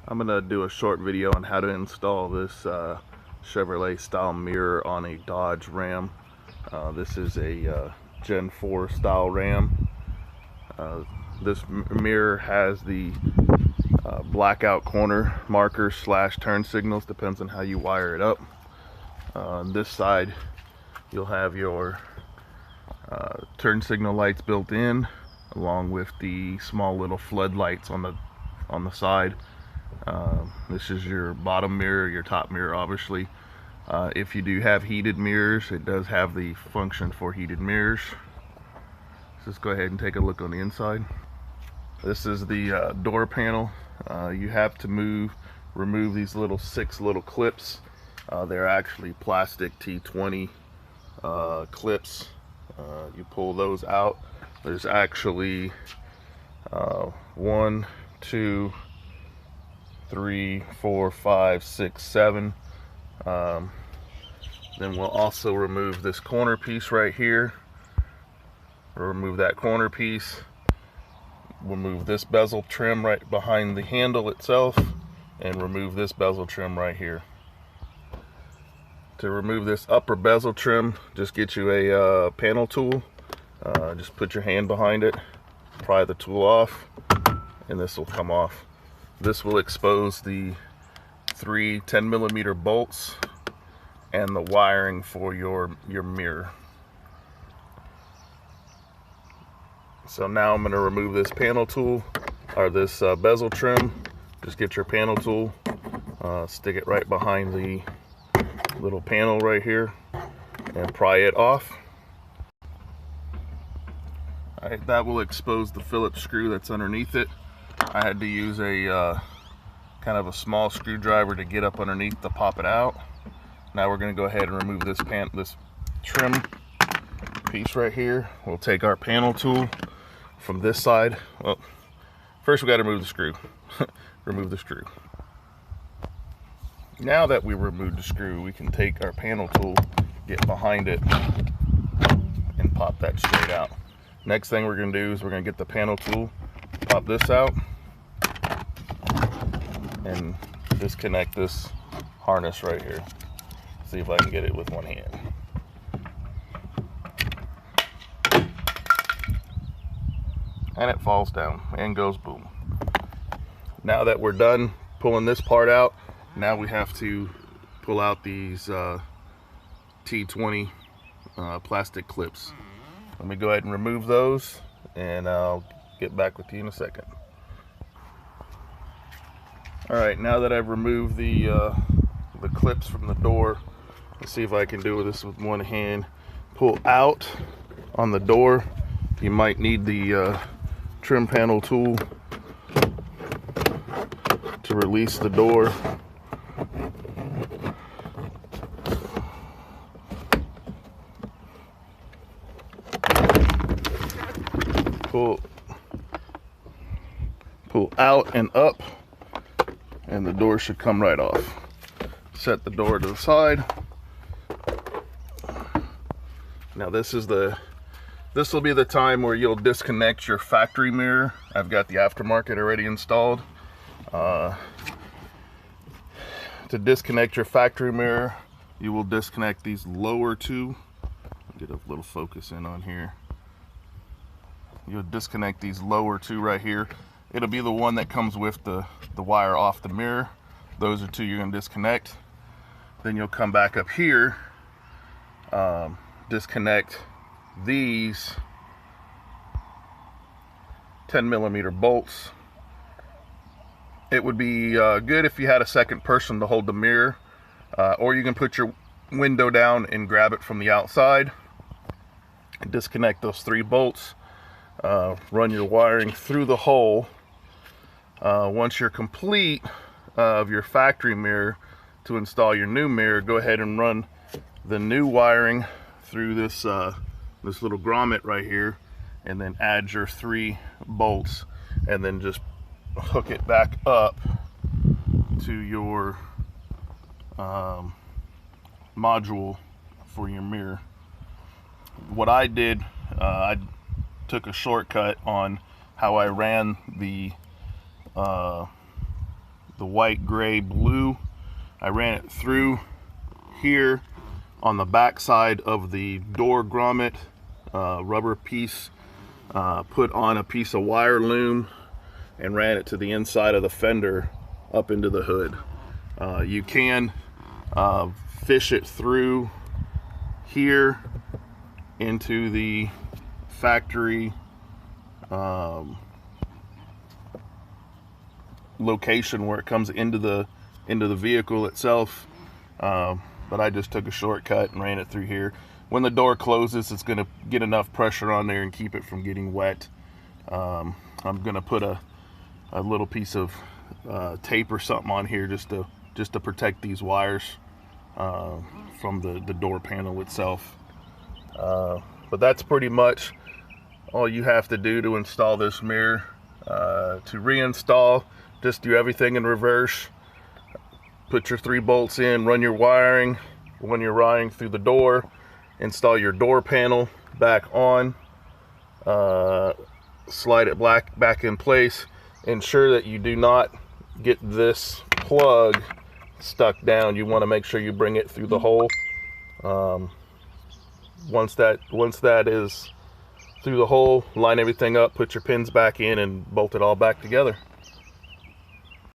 I'm gonna do a short video on how to install this Chevrolet style mirror on a Dodge Ram. This is a Gen 4 style Ram. This mirror has the blackout corner markers / turn signals, depends on how you wire it up. On this side you'll have your turn signal lights built in, along with the small little floodlights on the side. This is your bottom mirror, your top mirror obviously. If you do have heated mirrors, it does have the function for heated mirrors. Let's go ahead and take a look on the inside. This is the door panel. You have to remove these six little clips. They're actually plastic T20 clips. You pull those out. There's actually 1, 2, 3, 4, 5, 6, 7. Then we'll also remove this corner piece right here. We'll remove that corner piece. We'll remove this bezel trim right behind the handle itself, and remove this bezel trim right here. To remove this upper bezel trim, just get you a panel tool. Just put your hand behind it, pry the tool off, and this will come off. This will expose the 3 10mm bolts and the wiring for your mirror. So now I'm going to remove this panel tool, or this bezel trim. Just get your panel tool, stick it right behind the little panel right here, and pry it off. Alright, that will expose the Phillips screw that's underneath it. I had to use a kind of a small screwdriver to get up underneath to pop it out. Now we're going to go ahead and remove this trim piece right here. We'll take our panel tool from this side. Well, first we got to remove the screw. Remove the screw. Now that we removed the screw, we can take our panel tool, get behind it, and pop that straight out. Next thing we're going to do is we're going to get the panel tool, pop this out, and disconnect this harness right here. See if I can get it with one hand. And it falls down and goes boom. Now that we're done pulling this part out, now we have to pull out these T20 plastic clips. Let me go ahead and remove those, and I'll get back with you in a second. Alright, now that I've removed the clips from the door, let's see if I can do this with one hand. Pull out on the door. You might need the trim panel tool to release the door. Pull out and up, and the door should come right off. Set the door to the side. Now this will be the time where you'll disconnect your factory mirror. I've got the aftermarket already installed. To disconnect your factory mirror, you will disconnect these lower two. Get a little focus in on here. You'll disconnect these lower two right here. It'll be the one that comes with the wire off the mirror. Those are two you're going to disconnect. Then you'll come back up here, disconnect these 10mm bolts. It would be good if you had a second person to hold the mirror, or you can put your window down and grab it from the outside. Disconnect those 3 bolts, run your wiring through the hole. Once you're complete of your factory mirror to install your new mirror, go ahead and run the new wiring through this little grommet right here, and then add your 3 bolts, and then just hook it back up to your module for your mirror. What I did, I took a shortcut on how I ran the the white, gray, blue. I ran it through here on the back side of the door grommet, rubber piece, put on a piece of wire loom and ran it to the inside of the fender up into the hood. You can fish it through here into the factory location where it comes into the vehicle itself, but I just took a shortcut and ran it through here. When the door closes, it's going to get enough pressure on there and keep it from getting wet. I'm going to put a little piece of tape or something on here just to protect these wires from the door panel itself. But that's pretty much all you have to do to install this mirror. To reinstall, just do everything in reverse. Put your 3 bolts in, run your wiring when you're wiring through the door, install your door panel back on, slide it back in place. Ensure that you do not get this plug stuck down. You want to make sure you bring it through the hole. Once that is through the hole, line everything up, put your pins back in, and bolt it all back together.